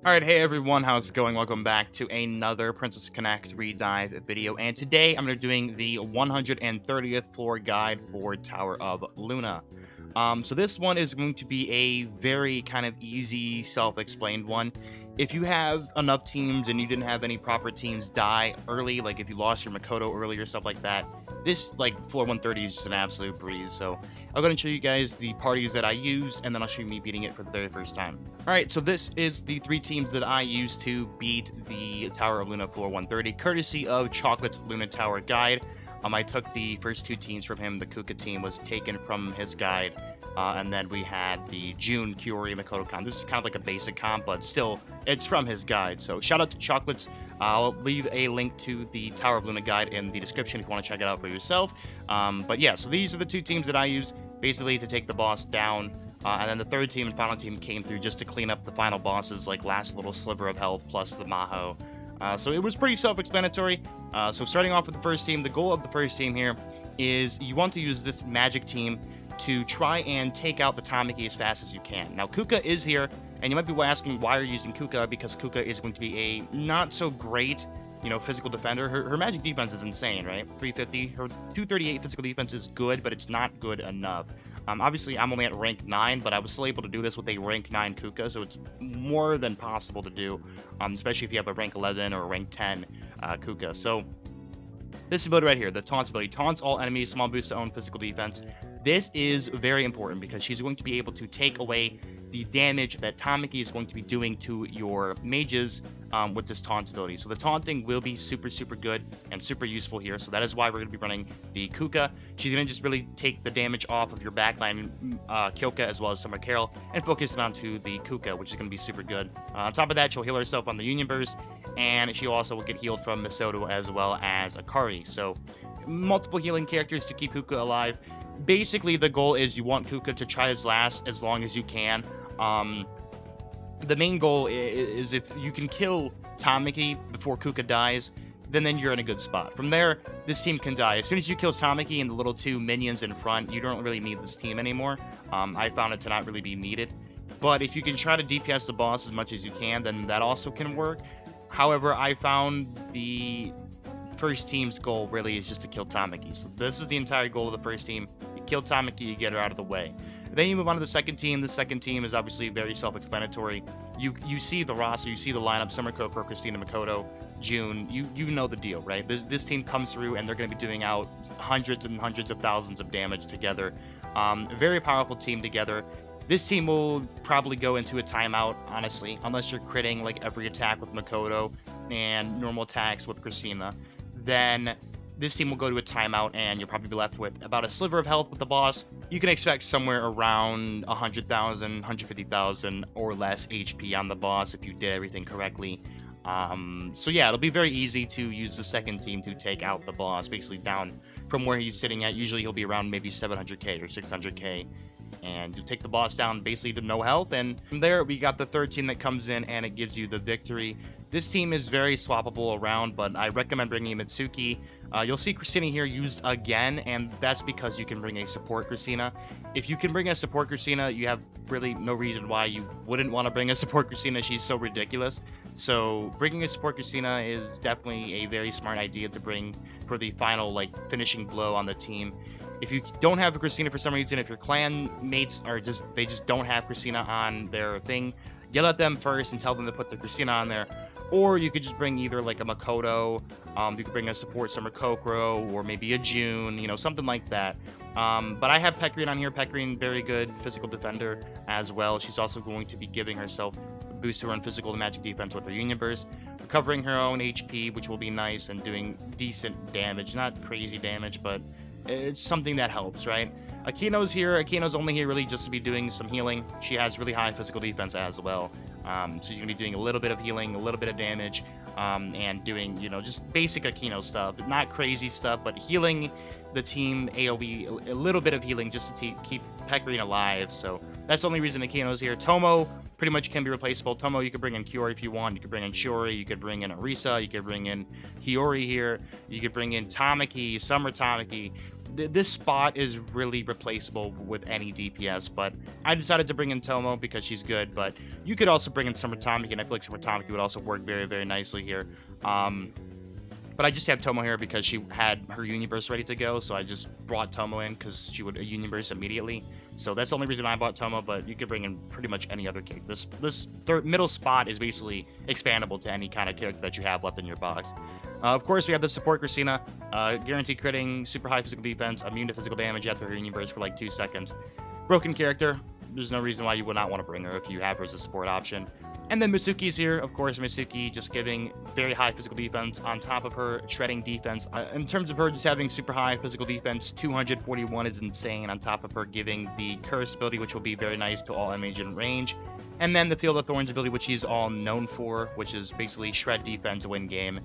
Alright, hey everyone, how's it going? Welcome back to another Princess Connect redive video, and today I'm going to be doing the 130th floor guide for Tower of Luna. So this one is going to be a very kind of easy, self-explained one. If you have enough teams and you didn't have any proper teams die early, like if you lost your Makoto early or stuff like that, this floor 130 is just an absolute breeze. So I'm going to show you guys the parties that I use, and then I'll show you me beating it for the very first time. Alright, so this is the 3 teams that I used to beat the Tower of Luna floor 130, courtesy of Chocolate's Luna Tower guide. I took the first 2 teams from him. The Kuka team was taken from his guide, and then we had the June Kyori Makoto comp. This is kind of like a basic comp, but still, it's from his guide. So shout out to Chocolates. I'll leave a link to the Tower of Luna guide in the description if you want to check it out for yourself. But yeah, so these are the 2 teams that I use basically to take the boss down. And then the 3rd team and final team came through just to clean up the final bosses, like last little sliver of health plus the Maho. So it was pretty self-explanatory. So starting off with the first team, the goal of the first team here is you want to use this magic team to try and take out the Tamaki as fast as you can. Now, Kuka is here, and you might be asking why you're using Kuka, because Kuka is going to be a not-so-great, physical defender. Her magic defense is insane, right? 350. Her 238 physical defense is good, but it's not good enough. Obviously, I'm only at rank 9, but I was still able to do this with a rank 9 Kuka, so it's more than possible to do, especially if you have a rank 11 or a rank 10 Kuka. So this ability right here, the taunt ability, taunts all enemies, small boost to own physical defense. This is very important because she's going to be able to take away the damage that Tamaki is going to be doing to your mages with this taunt ability. So the taunting will be super good and super useful here. So that is why we're going to be running the Kuka. She's going to just really take the damage off of your backline Kyoka as well as Summer Carol and focus it onto the Kuka, which is going to be super good. On top of that, she'll heal herself on the Union Burst, and she also will get healed from Misoto as well as Akari. So multiple healing characters to keep Kuka alive. Basically, the goal is you want Kuka to try to last as long as you can. The main goal is if you can kill Tamaki before Kuka dies, then you're in a good spot. From there, this team can die. As soon as you kill Tamaki and the little 2 minions in front, you don't really need this team anymore. I found it to not really be needed. But if you can try to DPS the boss as much as you can, then that also can work. However, I found the first team's goal really is just to kill Tamaki. So this is the entire goal of the first team. You kill Tamaki, you get her out of the way. Then you move on to the second team. The second team is obviously very self-explanatory. You see the roster, you see the lineup: Summer Coco, Christina, Makoto, June. You know the deal, right? This team comes through and they're going to be doing out hundreds and hundreds of thousands of damage together. A very powerful team together. This team will probably go into a timeout, honestly, unless you're critting like every attack with Makoto and normal attacks with Christina. Then this team will go to a timeout, and you'll probably be left with about a sliver of health with the boss. You can expect somewhere around 100,000, 150,000 or less HP on the boss if you did everything correctly. So yeah, it'll be very easy to use the second team to take out the boss, basically down from where he's sitting at. Usually he'll be around maybe 700k or 600k. And you take the boss down basically to no health, and from there we got the third team that comes in and it gives you the victory. This team is very swappable around, but I recommend bringing Mitsuki. You'll see Christina here used again, and that's because you can bring a support Christina. If you can bring a support Christina, you have really no reason why you wouldn't want to bring a support Christina. She's so ridiculous. So bringing a support Christina is definitely a very smart idea to bring for the final finishing blow on the team. If you don't have a Christina for some reason, if your clan mates are just don't have Christina on their thing, yell at them first and tell them to put the Christina on there. Or you could just bring either like a Makoto, you could bring a support Summer Kokoro, or maybe a June, something like that. But I have Pecrine on here. Pecrine, very good physical defender as well. She's also going to be giving herself a boost to her own physical and magic defense with her Union Burst, recovering her own HP, which will be nice, and doing decent damage. Not crazy damage, but it's something that helps, right? Akino's here. Akino's only here really just to be doing some healing. She has really high physical defense as well. So she's going to be doing a little bit of healing, a little bit of damage, and doing, just basic Akino stuff. Not crazy stuff, but healing the team AoE, a little bit of healing just to keep Pecrine alive. So that's the only reason Akino's here. Tomo pretty much can be replaceable. Tomo, you could bring in Kyori if you want. You could bring in Shiori. You could bring in Arisa. You could bring in Hiyori here. You could bring in Tamaki, Summer Tamaki. this spot is really replaceable with any DPS, but I decided to bring in Tomo because she's good, but you could also bring in Summer Tamaki, and I feel like Summer Tamaki would also work very, very nicely here. But I just have Tomo here because she had her Universe ready to go, so I just brought Tomo in because she would Universe immediately. So that's the only reason I bought Tomo, but you could bring in pretty much any other character. This middle spot is basically expandable to any kind of character that you have left in your box. Of course, we have the support Christina, guaranteed critting, super high physical defense, immune to physical damage after her Universe for like 2 seconds. Broken character, there's no reason why you would not want to bring her if you have her as a support option. And then Mitsuki's here, of course, Mitsuki just giving very high physical defense on top of her shredding defense. In terms of her just having super high physical defense, 241 is insane, on top of her giving the Curse ability, which will be very nice to all mage in range. And then the Field of Thorns ability, which she's all known for, which is basically shred defense win game.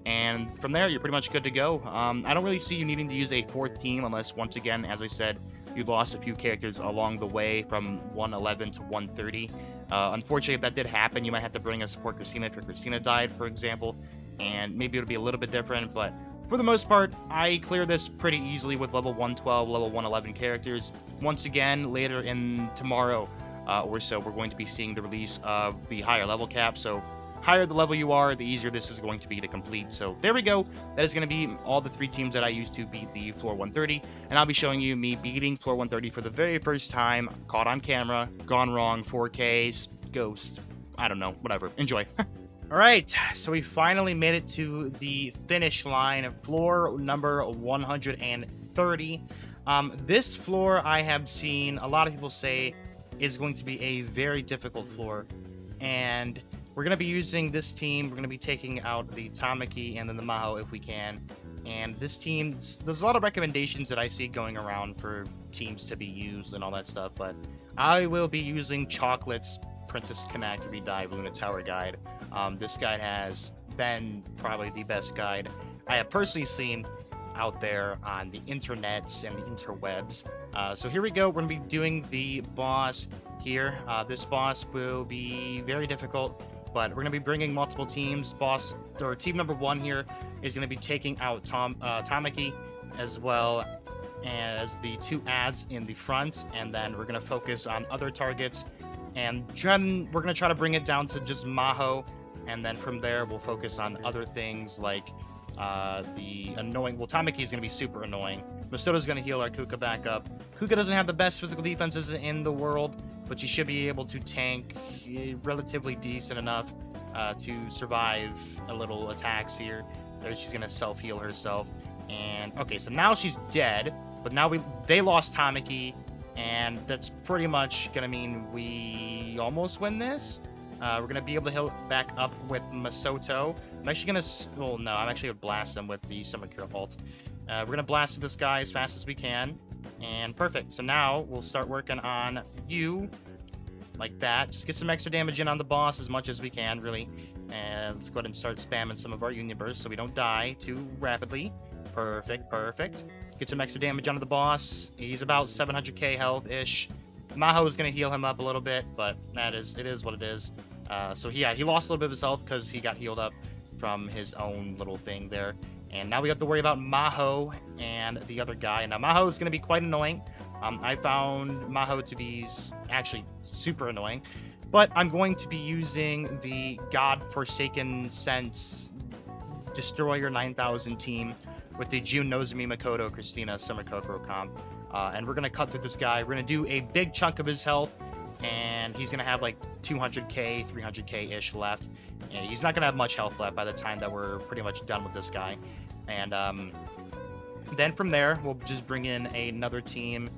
And from there, you're pretty much good to go. I don't really see you needing to use a 4th team unless, once again, as I said, you lost a few characters along the way from 111 to 130. Unfortunately, if that did happen, you might have to bring a support Christina if your Christina died, for example, and maybe it'll be a little bit different, but for the most part, I clear this pretty easily with level 112, level 111 characters. Once again, later in tomorrow or so, we're going to be seeing the release of the higher level cap, so higher the level you are, the easier this is going to be to complete. So there we go. That is going to be all the 3 teams that I used to beat the floor 130. And I'll be showing you me beating floor 130 for the very first time, caught on camera, gone wrong, 4Ks, ghost, I don't know, whatever. Enjoy. All right, so we finally made it to the finish line of floor number 130. This floor I have seen a lot of people say is going to be a very difficult floor. And we're going to be using this team. We're going to be taking out the Tamaki and then the Maho if we can. And this team, there's a lot of recommendations that I see going around for teams to be used and all that stuff. But I will be using Chocolate's Princess Connect Redive Luna Tower guide. This guide has been probably the best guide I have personally seen out there on the internets and the interwebs. So here we go. We're going to be doing the boss here. This boss will be very difficult, but we're going to be bringing multiple teams. Team number 1 here is going to be taking out Tamaki, as well as the 2 ads in the front, and then we're going to focus on other targets, and we're going to try to bring it down to just Maho, and then from there we'll focus on other things like the annoying. Well, Tamaki is going to be super annoying. Masoto's going to heal our Kuka back up. Kuka doesn't have the best physical defenses in the world, but she should be able to tank relatively decent enough to survive a little attacks here. There, she's going to self-heal herself. And okay, so now she's dead, but now they lost Tamaki, and that's pretty much going to mean we almost win this. We're going to be able to heal back up with Masoto. I'm actually going to... Well, no, I'm actually going to blast them with the Summer Cure ult. We're going to blast this guy as fast as we can. And perfect. So now we'll start working on you. Like that. Just get some extra damage in on the boss as much as we can, really. And let's go ahead and start spamming some of our Universe so we don't die too rapidly. Perfect, perfect. Get some extra damage onto the boss. He's about 700k health-ish. Maho is going to heal him up a little bit, but it is what it is. So yeah, he lost a little bit of his health because he got healed up from his own little thing there. And now we have to worry about Maho and the other guy. Now Maho is going to be quite annoying. I found Maho to be actually super annoying. But I'm going to be using the God-Forsaken Sense Destroyer 9000 team with the June Nozumi Makoto Christina Summer Kokoro comp. And we're going to cut through this guy. We're going to do a big chunk of his health. And he's going to have like 200k, 300k-ish left. And he's not going to have much health left by the time that we're pretty much done with this guy. And then from there, we'll just bring in another team.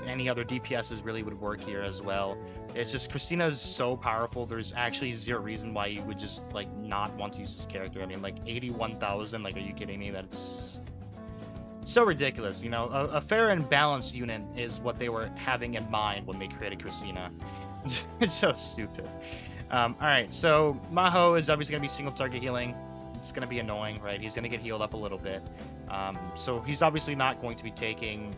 Any other DPSs really would work here as well. It's just Christina is so powerful. There's actually zero reason why you would just like not want to use this character. I mean, like 81,000. Like, are you kidding me? That's so ridiculous. You know, a fair and balanced unit is what they were having in mind when they created Christina. It's so stupid. All right, so Maho is obviously going to be single target healing. It's going to be annoying, right? He's going to get healed up a little bit. So he's obviously not going to be taking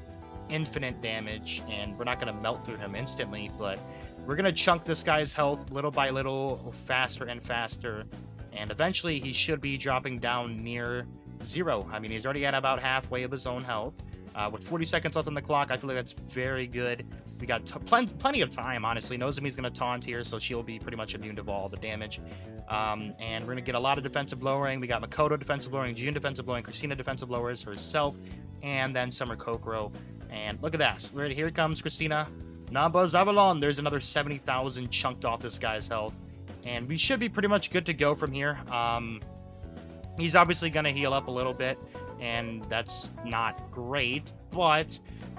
infinite damage, and we're not going to melt through him instantly, but we're going to chunk this guy's health little by little, faster and faster, and eventually he should be dropping down near 0. I mean, he's already at about halfway of his own health. With 40 seconds left on the clock, I feel like that's very good. We got plenty of time, honestly. Nozomi's going to taunt here, so she'll be pretty much immune to all the damage. And we're going to get a lot of defensive lowering. We got Makoto defensive lowering, June defensive lowering, Christina defensive lowers herself, and then Summer Kokoro. And look at that. Here comes Christina. Namba Zavalon. There's another 70,000 chunked off this guy's health. And we should be pretty much good to go from here. He's obviously going to heal up a little bit, and that's not great, but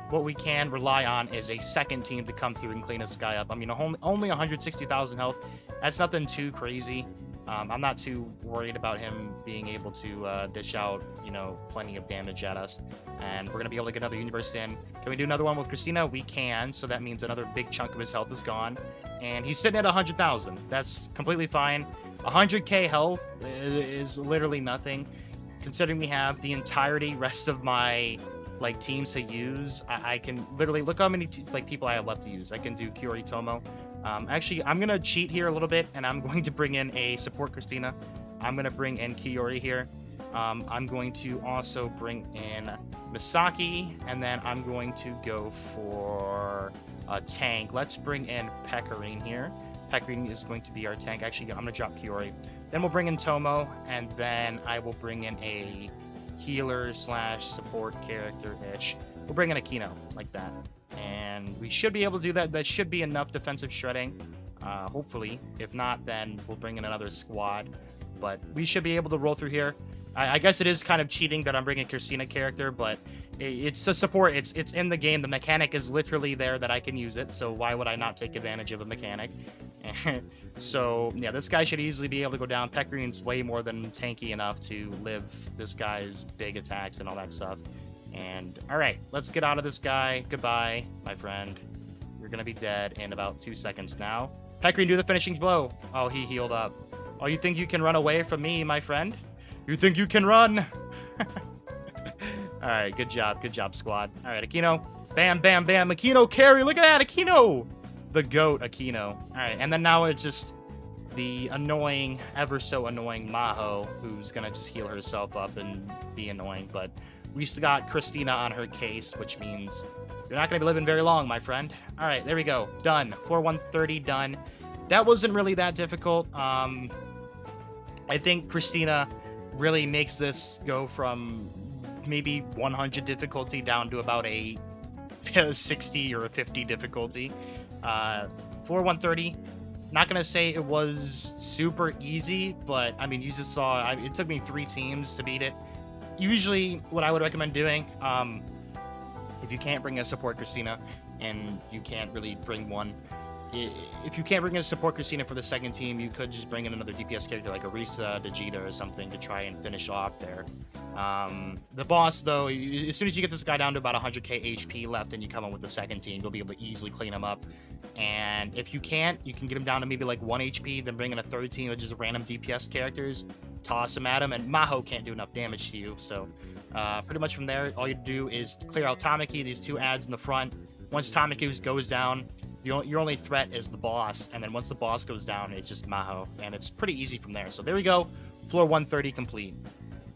what we can rely on is a second team to come through and clean this guy up. I mean, only 160,000 health. That's nothing too crazy. I'm not too worried about him being able to dish out, plenty of damage at us. And we're going to be able to get another universe in. Can we do another one with Christina? We can, so that means another big chunk of his health is gone. And he's sitting at 100,000. That's completely fine. 100k health is literally nothing. Considering we have the entirety rest of my teams to use, I can literally look how many people I have left to use. I can do Kiori Tomo. Actually, I'm gonna cheat here a little bit, and I'm going to bring in a support Christina. I'm gonna bring in Kiori here. I'm going to also bring in Misaki, and then I'm going to go for a tank. Let's bring in Pekarine here. Pekarine is going to be our tank. Actually, I'm gonna drop Kiori. Then we'll bring in Tomo, and then I will bring in a healer/support character-ish. We'll bring in Exjino, like that. And we should be able to do that. That should be enough defensive shredding, hopefully. If not, then we'll bring in another squad. But we should be able to roll through here. I guess it is kind of cheating that I'm bringing Christina character, but it's a support. It's in the game. The mechanic is literally there that I can use it, so why would I not take advantage of a mechanic? So, yeah, this guy should easily be able to go down. Pekarine's way more than tanky enough to live this guy's big attacks and all that stuff. And, alright, let's get out of this guy. Goodbye, my friend. You're gonna be dead in about 2 seconds now. Pekarine, do the finishing blow. Oh, he healed up. Oh, you think you can run away from me, my friend? You think you can run? Alright, good job, squad. Alright, Exjino. Bam, bam, bam. Exjino carry. Look at that, Exjino. The GOAT, Exjino. Alright, and then now it's just the annoying, ever so annoying Maho, who's gonna just heal herself up and be annoying. But we still got Christina on her case, which means you're not gonna be living very long, my friend. Alright, there we go. Done. 4-130 done. That wasn't really that difficult. I think Christina really makes this go from maybe 100 difficulty down to about a 60 or a 50 difficulty. 4-130. Not gonna say it was super easy, but I mean, you just saw it took me 3 teams to beat it. Usually, what I would recommend doing, if you can't bring a support Christina and you can't really bring one, if you can't bring a support Christina for the second team, you could just bring in another DPS character like Arisa, Vegeta, or something to try and finish off there. The boss, though, as soon as you get this guy down to about 100k HP left and you come in with the second team, you'll be able to easily clean him up. And if you can't, you can get him down to maybe like 1 HP, then bring in a third team of just random DPS characters, toss him at him, and Maho can't do enough damage to you. So pretty much from there, all you do is clear out Tamaki, these 2 ads in the front. Once Tamaki goes down, your only threat is the boss, and then once the boss goes down, it's just Maho, and it's pretty easy from there. So there we go, floor 130 complete.